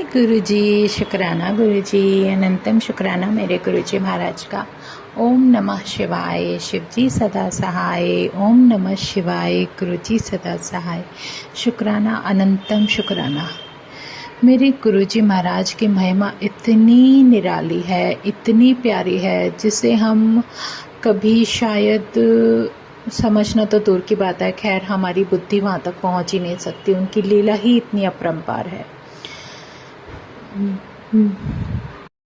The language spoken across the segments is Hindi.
हाय गुरुजी, शुक्राना गुरुजी, अनंतम शुक्राना मेरे गुरुजी महाराज का। ओम नमः शिवाय, शिवजी सदा सहाय। ओम नमः शिवाय, गुरुजी सदा सहाय। शुक्राना, अनंतम शुक्राना। मेरे गुरुजी महाराज की महिमा इतनी निराली है, इतनी प्यारी है, जिसे हम कभी शायद समझना तो दूर की बात है। खैर, हमारी बुद्धि वहाँ तक पहुँच ही नहीं सकती। उनकी लीला ही इतनी अपरंपार है।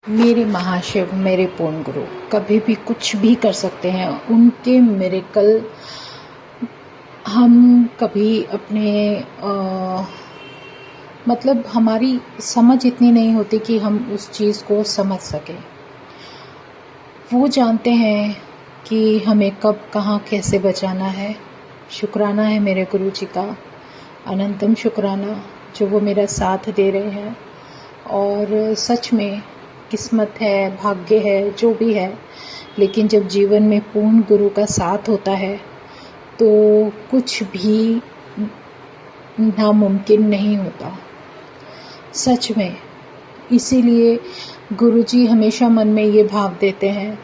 मेरे महाशिव, मेरे पूर्ण गुरु कभी भी कुछ भी कर सकते हैं। उनके मिरेकल हम कभी अपने मतलब हमारी समझ इतनी नहीं होती कि हम उस चीज़ को समझ सकें। वो जानते हैं कि हमें कब, कहाँ, कैसे बचाना है। शुक्राना है मेरे गुरु जी का, अनंतम शुक्राना, जो वो मेरा साथ दे रहे हैं। और सच में किस्मत है, भाग्य है, जो भी है, लेकिन जब जीवन में पूर्ण गुरु का साथ होता है तो कुछ भी नामुमकिन नहीं होता, सच में। इसीलिए गुरुजी हमेशा मन में ये भाव देते हैं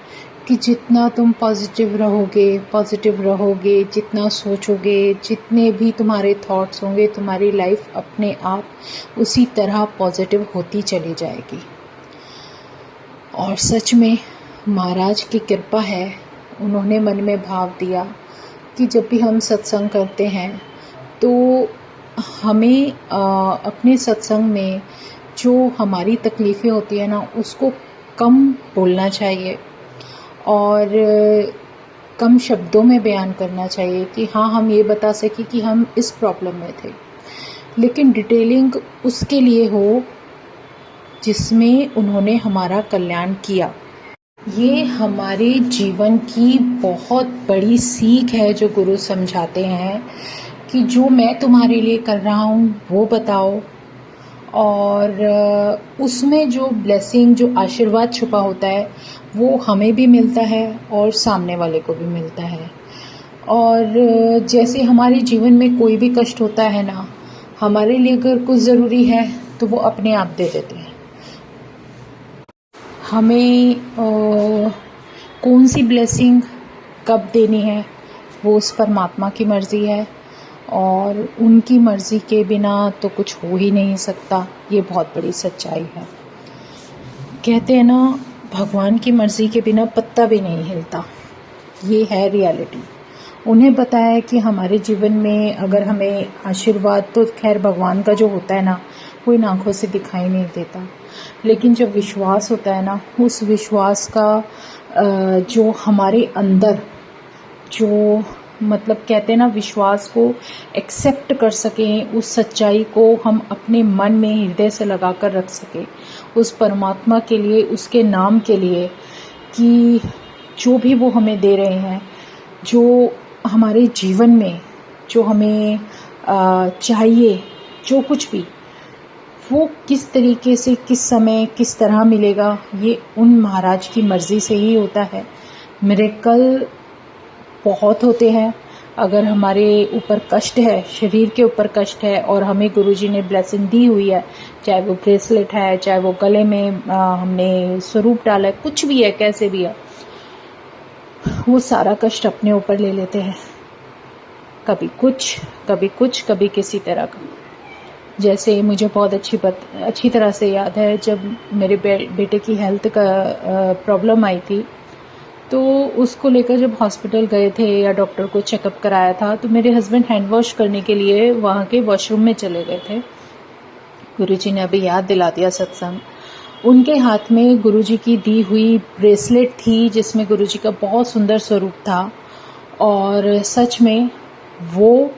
कि जितना तुम पॉजिटिव रहोगे, जितना सोचोगे, जितने भी तुम्हारे थॉट्स होंगे, तुम्हारी लाइफ अपने आप उसी तरह पॉजिटिव होती चली जाएगी। और सच में महाराज की कृपा है, उन्होंने मन में भाव दिया कि जब भी हम सत्संग करते हैं तो हमें अपने सत्संग में जो हमारी तकलीफ़ें होती है ना, उसको कम बोलना चाहिए और कम शब्दों में बयान करना चाहिए कि हाँ, हम ये बता सकें कि हम इस प्रॉब्लम में थे, लेकिन डिटेलिंग उसके लिए हो जिसमें उन्होंने हमारा कल्याण किया। ये हमारे जीवन की बहुत बड़ी सीख है जो गुरु समझाते हैं कि जो मैं तुम्हारे लिए कर रहा हूँ वो बताओ, और उसमें जो ब्लेसिंग, जो आशीर्वाद छुपा होता है, वो हमें भी मिलता है और सामने वाले को भी मिलता है। और जैसे हमारे जीवन में कोई भी कष्ट होता है ना, हमारे लिए अगर कुछ ज़रूरी है तो वो अपने आप दे देते हैं। हमें कौन सी ब्लेसिंग कब देनी है वो उस परमात्मा की मर्ज़ी है, और उनकी मर्ज़ी के बिना तो कुछ हो ही नहीं सकता। ये बहुत बड़ी सच्चाई है। कहते हैं ना, भगवान की मर्ज़ी के बिना पत्ता भी नहीं हिलता। ये है रियलिटी। उन्हें पता है कि हमारे जीवन में अगर हमें आशीर्वाद, तो खैर भगवान का जो होता है ना, वो इन आँखों से दिखाई नहीं देता, लेकिन जब विश्वास होता है ना, उस विश्वास का जो हमारे अंदर जो मतलब कहते हैं ना, विश्वास को एक्सेप्ट कर सकें, उस सच्चाई को हम अपने मन में हृदय से लगा कर रख सकें उस परमात्मा के लिए, उसके नाम के लिए, कि जो भी वो हमें दे रहे हैं, जो हमारे जीवन में जो हमें चाहिए, जो कुछ भी, वो किस तरीके से, किस समय, किस तरह मिलेगा, ये उन महाराज की मर्ज़ी से ही होता है। मिरेकल बहुत होते हैं। अगर हमारे ऊपर कष्ट है, शरीर के ऊपर कष्ट है, और हमें गुरुजी ने ब्लेसिंग दी हुई है, चाहे वो ब्रेसलेट है, चाहे वो गले में हमने स्वरूप डाला है, कुछ भी है, कैसे भी है, वो सारा कष्ट अपने ऊपर ले लेते हैं। कभी कुछ, कभी किसी तरह का। जैसे मुझे बहुत अच्छी तरह से याद है, जब मेरे बेटे की हेल्थ का प्रॉब्लम आई थी, तो उसको लेकर जब हॉस्पिटल गए थे या डॉक्टर को चेकअप कराया था, तो मेरे हस्बैंड हैंड वॉश करने के लिए वहाँ के वॉशरूम में चले गए थे। गुरुजी ने अभी याद दिला दिया सत्संग। उनके हाथ में गुरुजी की दी हुई ब्रेसलेट थी, जिसमें गुरुजी का बहुत सुंदर स्वरूप था, और सच में वो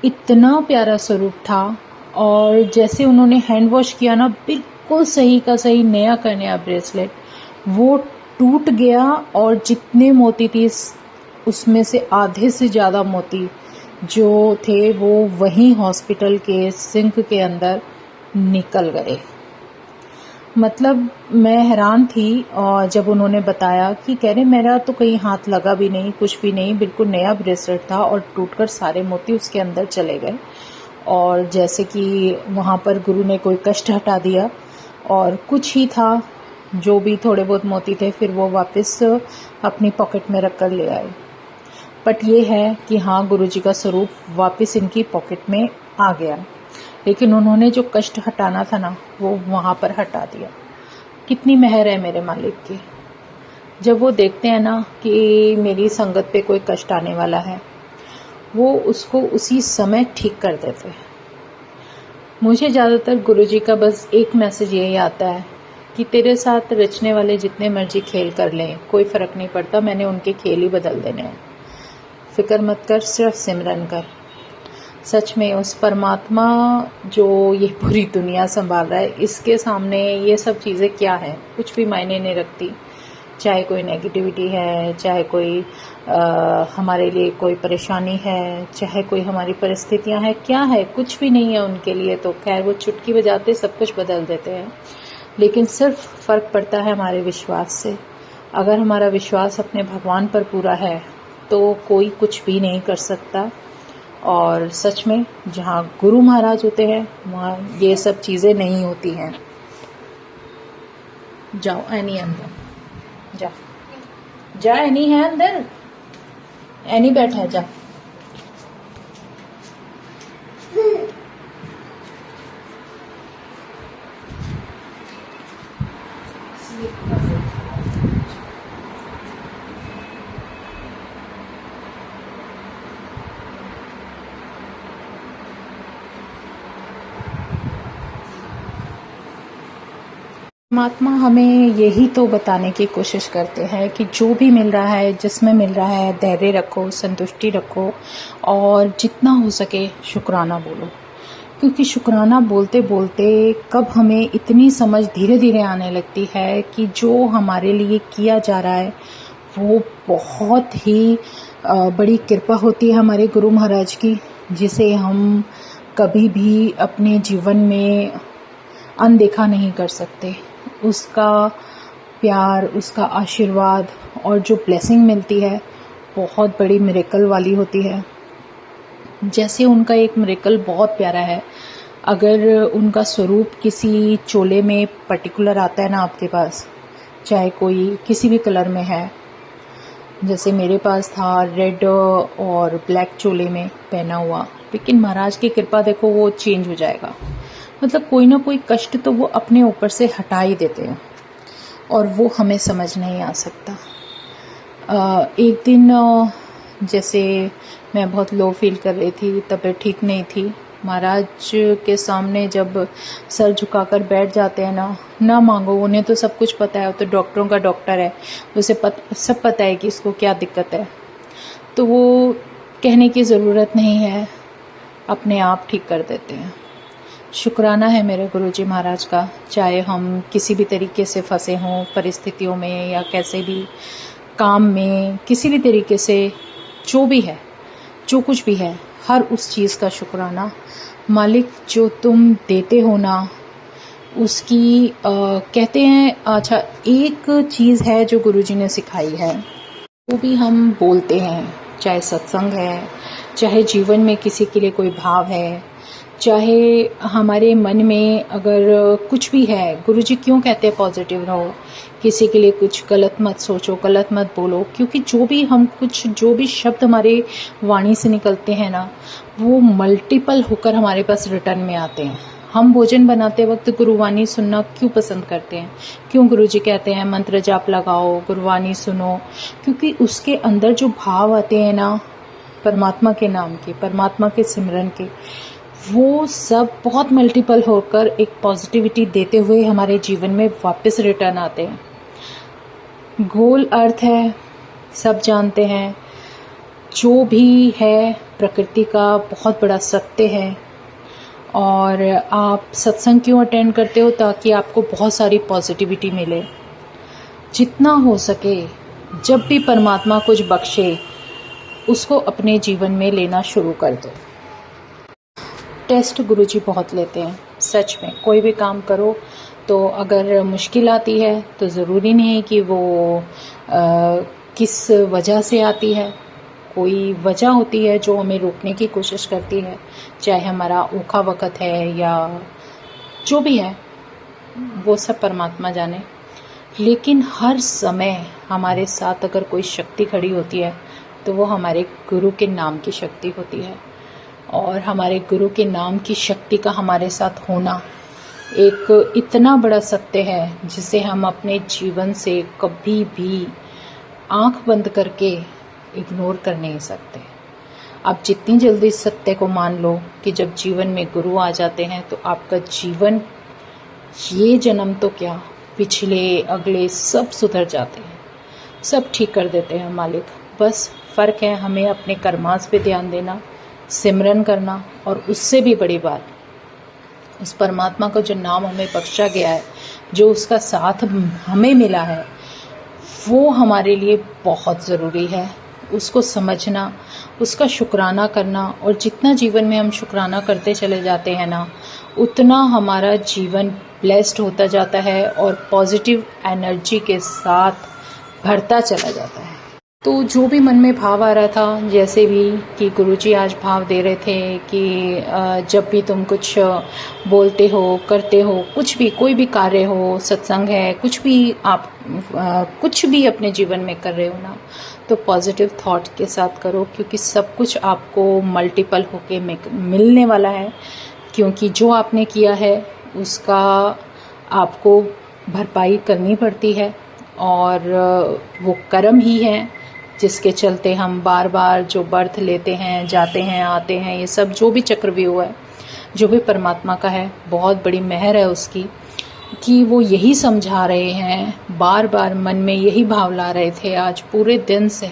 इतना प्यारा स्वरूप था। और जैसे उन्होंने हैंड वॉश किया ना, बिल्कुल सही का सही, नया का नया ब्रेसलेट वो टूट गया, और जितने मोती थी उसमें से आधे से ज़्यादा मोती जो थे वो वहीं हॉस्पिटल के सिंक के अंदर निकल गए। मतलब मैं हैरान थी, और जब उन्होंने बताया कि कह रहे मेरा तो कहीं हाथ लगा भी नहीं, कुछ भी नहीं, बिल्कुल नया ब्रेसलेट था, और टूटकर सारे मोती उसके अंदर चले गए। और जैसे कि वहाँ पर गुरु ने कोई कष्ट हटा दिया और कुछ ही था, जो भी थोड़े बहुत मोती थे फिर वो वापस अपनी पॉकेट में रख कर ले आए। बट ये है कि हाँ, गुरुजी का स्वरूप वापस इनकी पॉकेट में आ गया, लेकिन उन्होंने जो कष्ट हटाना था ना वो वहाँ पर हटा दिया। कितनी मेहर है मेरे मालिक की। जब वो देखते हैं ना कि मेरी संगत पे कोई कष्ट आने वाला है, वो उसको उसी समय ठीक कर देते हैं। मुझे ज़्यादातर गुरुजी का बस एक मैसेज यही आता है कि तेरे साथ रचने वाले जितने मर्जी खेल कर लें, कोई फ़र्क नहीं पड़ता, मैंने उनके खेल ही बदल देने हैं। फिक्र मत कर, सिर्फ सिमरन कर। सच में उस परमात्मा जो ये पूरी दुनिया संभाल रहा है, इसके सामने ये सब चीज़ें क्या है, कुछ भी मायने नहीं रखती। चाहे कोई नेगेटिविटी है, चाहे कोई हमारे लिए कोई परेशानी है, चाहे कोई हमारी परिस्थितियां हैं, क्या है, कुछ भी नहीं है उनके लिए। तो खैर वो चुटकी बजाते सब कुछ बदल देते हैं, लेकिन सिर्फ फ़र्क पड़ता है हमारे विश्वास से। अगर हमारा विश्वास अपने भगवान पर पूरा है तो कोई कुछ भी नहीं कर सकता। और सच में जहाँ गुरु महाराज होते हैं वहाँ ये सब चीज़ें नहीं होती हैं। जाओ एनी अंदर, जा जा, एनी है अंदर, एनी बैठा है, जा। परमात्मा हमें यही तो बताने की कोशिश करते हैं कि जो भी मिल रहा है, जिसमें मिल रहा है, धैर्य रखो, संतुष्टि रखो और जितना हो सके शुक्राना बोलो। क्योंकि शुक्राना बोलते बोलते कब हमें इतनी समझ धीरे धीरे आने लगती है कि जो हमारे लिए किया जा रहा है वो बहुत ही बड़ी कृपा होती है हमारे गुरु महाराज की, जिसे हम कभी भी अपने जीवन में अनदेखा नहीं कर सकते। उसका प्यार, उसका आशीर्वाद और जो ब्लेसिंग मिलती है बहुत बड़ी मिरेकल वाली होती है। जैसे उनका एक मिरेकल बहुत प्यारा है। अगर उनका स्वरूप किसी चोले में पर्टिकुलर आता है ना आपके पास, चाहे कोई किसी भी कलर में है, जैसे मेरे पास था रेड और ब्लैक चोले में पहना हुआ, लेकिन महाराज की कृपा देखो वो चेंज हो जाएगा। मतलब कोई ना कोई कष्ट तो वो अपने ऊपर से हटा ही देते हैं और वो हमें समझ नहीं आ सकता। एक दिन जैसे मैं बहुत लो फील कर रही थी, तबीयत ठीक नहीं थी। महाराज के सामने जब सर झुकाकर बैठ जाते हैं ना मांगो, उन्हें तो सब कुछ पता है, वो तो डॉक्टरों का डॉक्टर है, उसे सब पता है कि इसको क्या दिक्कत है। तो वो कहने की ज़रूरत नहीं है, अपने आप ठीक कर देते हैं। शुक्राना है मेरे गुरुजी महाराज का, चाहे हम किसी भी तरीके से फंसे हों परिस्थितियों में या कैसे भी काम में, किसी भी तरीके से जो भी है, जो कुछ भी है, हर उस चीज़ का शुक्राना। मालिक जो तुम देते हो ना उसकी कहते हैं। अच्छा, एक चीज़ है जो गुरुजी ने सिखाई है, वो भी हम बोलते हैं, चाहे सत्संग है, चाहे जीवन में किसी के लिए कोई भाव है, चाहे हमारे मन में अगर कुछ भी है। गुरुजी क्यों कहते हैं पॉजिटिव रहो, किसी के लिए कुछ गलत मत सोचो, गलत मत बोलो, क्योंकि जो भी शब्द हमारे वाणी से निकलते हैं ना वो मल्टीपल होकर हमारे पास रिटर्न में आते हैं। हम भोजन बनाते वक्त गुरुवाणी सुनना क्यों पसंद करते हैं, क्यों गुरुजी कहते हैं मंत्र जाप लगाओ, गुरुवाणी सुनो, क्योंकि उसके अंदर जो भाव आते हैं ना परमात्मा के नाम के, परमात्मा के सिमरन के, वो सब बहुत मल्टीपल होकर एक पॉजिटिविटी देते हुए हमारे जीवन में वापस रिटर्न आते हैं। गोल अर्थ है, सब जानते हैं, जो भी है प्रकृति का बहुत बड़ा सत्य है। और आप सत्संग क्यों अटेंड करते हो, ताकि आपको बहुत सारी पॉजिटिविटी मिले। जितना हो सके जब भी परमात्मा कुछ बख्शे उसको अपने जीवन में लेना शुरू कर दो। टेस्ट गुरुजी बहुत लेते हैं, सच में। कोई भी काम करो तो अगर मुश्किल आती है तो ज़रूरी नहीं कि वो किस वजह से आती है, कोई वजह होती है जो हमें रोकने की कोशिश करती है, चाहे हमारा ओखा वक़्त है या जो भी है, वो सब परमात्मा जाने। लेकिन हर समय हमारे साथ अगर कोई शक्ति खड़ी होती है तो वो हमारे गुरु के नाम की शक्ति होती है। और हमारे गुरु के नाम की शक्ति का हमारे साथ होना एक इतना बड़ा सत्य है जिसे हम अपने जीवन से कभी भी आंख बंद करके इग्नोर कर नहीं सकते। आप जितनी जल्दी इस सत्य को मान लो कि जब जीवन में गुरु आ जाते हैं तो आपका जीवन, ये जन्म तो क्या, पिछले अगले सब सुधर जाते हैं, सब ठीक कर देते हैं मालिक। बस फ़र्क है हमें अपने कर्मास पे ध्यान देना, सिमरन करना, और उससे भी बड़ी बात, उस परमात्मा का जो नाम हमें बख्शा गया है, जो उसका साथ हमें मिला है, वो हमारे लिए बहुत ज़रूरी है। उसको समझना, उसका शुक्राना करना, और जितना जीवन में हम शुक्राना करते चले जाते हैं ना, उतना हमारा जीवन ब्लेस्ड होता जाता है और पॉजिटिव एनर्जी के साथ भरता चला जाता है। तो जो भी मन में भाव आ रहा था, जैसे भी कि गुरुजी आज भाव दे रहे थे कि जब भी तुम कुछ बोलते हो, करते हो, कुछ भी, कोई भी कार्य हो, सत्संग है, कुछ भी आप कुछ भी अपने जीवन में कर रहे हो ना, तो पॉजिटिव थॉट के साथ करो, क्योंकि सब कुछ आपको मल्टीपल होके मिलने वाला है। क्योंकि जो आपने किया है उसका आपको भरपाई करनी पड़ती है, और वो कर्म ही है जिसके चलते हम बार बार जो बर्थ लेते हैं, जाते हैं, आते हैं, ये सब जो भी चक्रव्यूह है, जो भी परमात्मा का है, बहुत बड़ी मेहर है उसकी कि वो यही समझा रहे हैं, बार बार मन में यही भाव ला रहे थे आज पूरे दिन से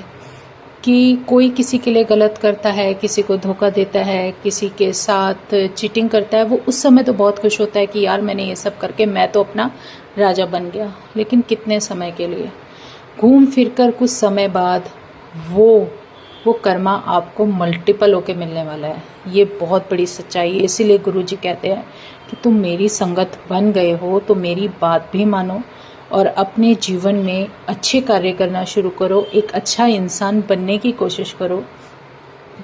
कि कोई किसी के लिए गलत करता है, किसी को धोखा देता है, किसी के साथ चीटिंग करता है, वो उस समय तो बहुत खुश होता है कि यार मैंने ये सब करके मैं तो अपना राजा बन गया। लेकिन कितने समय के लिए, घूम फिर कर कुछ समय बाद वो कर्मा आपको मल्टीपल होके मिलने वाला है। ये बहुत बड़ी सच्चाई है। इसीलिए गुरुजी कहते हैं कि तुम मेरी संगत बन गए हो तो मेरी बात भी मानो और अपने जीवन में अच्छे कार्य करना शुरू करो, एक अच्छा इंसान बनने की कोशिश करो।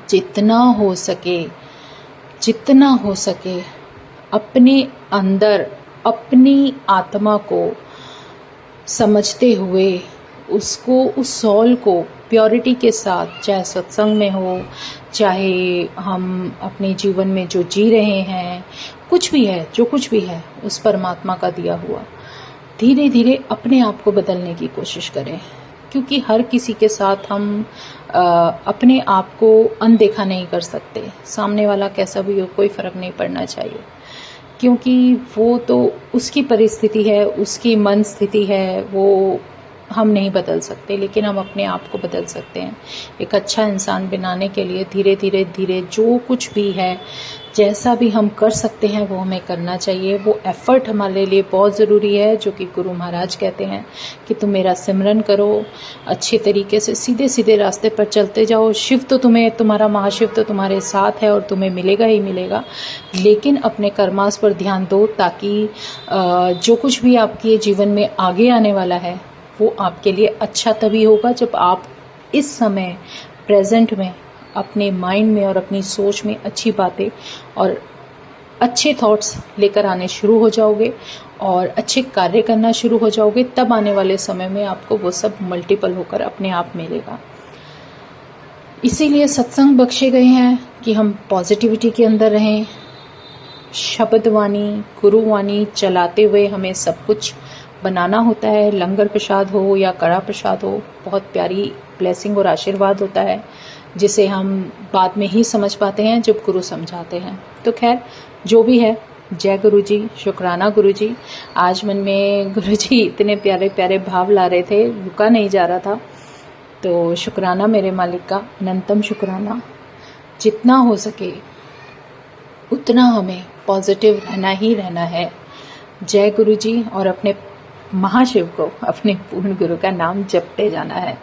जितना हो सके अपने अंदर अपनी आत्मा को समझते हुए उसको, उस सोल को प्योरिटी के साथ, चाहे सत्संग में हो, चाहे हम अपने जीवन में जो जी रहे हैं, कुछ भी है, जो कुछ भी है उस परमात्मा का दिया हुआ, धीरे धीरे अपने आप को बदलने की कोशिश करें। क्योंकि हर किसी के साथ हम अपने आप को अनदेखा नहीं कर सकते। सामने वाला कैसा भी हो, कोई फर्क नहीं पड़ना चाहिए, क्योंकि वो तो उसकी परिस्थिति है, उसकी मन स्थिति है, वो हम नहीं बदल सकते। लेकिन हम अपने आप को बदल सकते हैं। एक अच्छा इंसान बनाने के लिए धीरे धीरे जो कुछ भी है, जैसा भी हम कर सकते हैं वो हमें करना चाहिए। वो एफर्ट हमारे लिए बहुत ज़रूरी है, जो कि गुरु महाराज कहते हैं कि तुम मेरा सिमरन करो, अच्छे तरीके से सीधे सीधे रास्ते पर चलते जाओ। शिव तो तुम्हारा महाशिव तो तुम्हारे साथ है और तुम्हें मिलेगा ही मिलेगा। लेकिन अपने कर्मास पर ध्यान दो, ताकि जो कुछ भी आपके जीवन में आगे आने वाला है वो आपके लिए अच्छा तभी होगा जब आप इस समय प्रेजेंट में अपने माइंड में और अपनी सोच में अच्छी बातें और अच्छे थॉट्स लेकर आने शुरू हो जाओगे और अच्छे कार्य करना शुरू हो जाओगे। तब आने वाले समय में आपको वो सब मल्टीपल होकर अपने आप मिलेगा। इसीलिए सत्संग बख्शे गए हैं कि हम पॉजिटिविटी के अंदर रहें। शब्दवाणी, गुरुवाणी चलाते हुए हमें सब कुछ बनाना होता है। लंगर प्रसाद हो या कड़ा प्रसाद हो, बहुत प्यारी ब्लेसिंग और आशीर्वाद होता है, जिसे हम बाद में ही समझ पाते हैं जब गुरु समझाते हैं। तो खैर जो भी है, जय गुरु जी, शुक्राना गुरु जी। आज मन में गुरु जी इतने प्यारे प्यारे भाव ला रहे थे, रुका नहीं जा रहा था। तो शुक्राना मेरे मालिक का, अनंतम शुक्राना। जितना हो सके उतना हमें पॉजिटिव रहना ही रहना है। जय गुरु जी। और अपने महाशिव को, अपने पूर्ण गुरु का नाम जपते जाना है।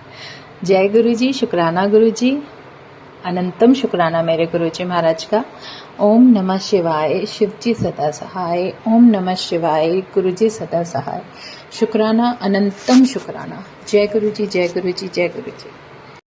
जय गुरु जी, शुक्राना गुरु जी, अनंतम शुक्राना मेरे गुरु जी महाराज का। ओम नमः शिवाय, शिव जी सदा सहाय। ओम नमः शिवाय, गुरु जी सदा सहाय। शुक्राना, अनंतम शुक्राना। जय गुरु जी, जय गुरु जी, जय गुरु जी।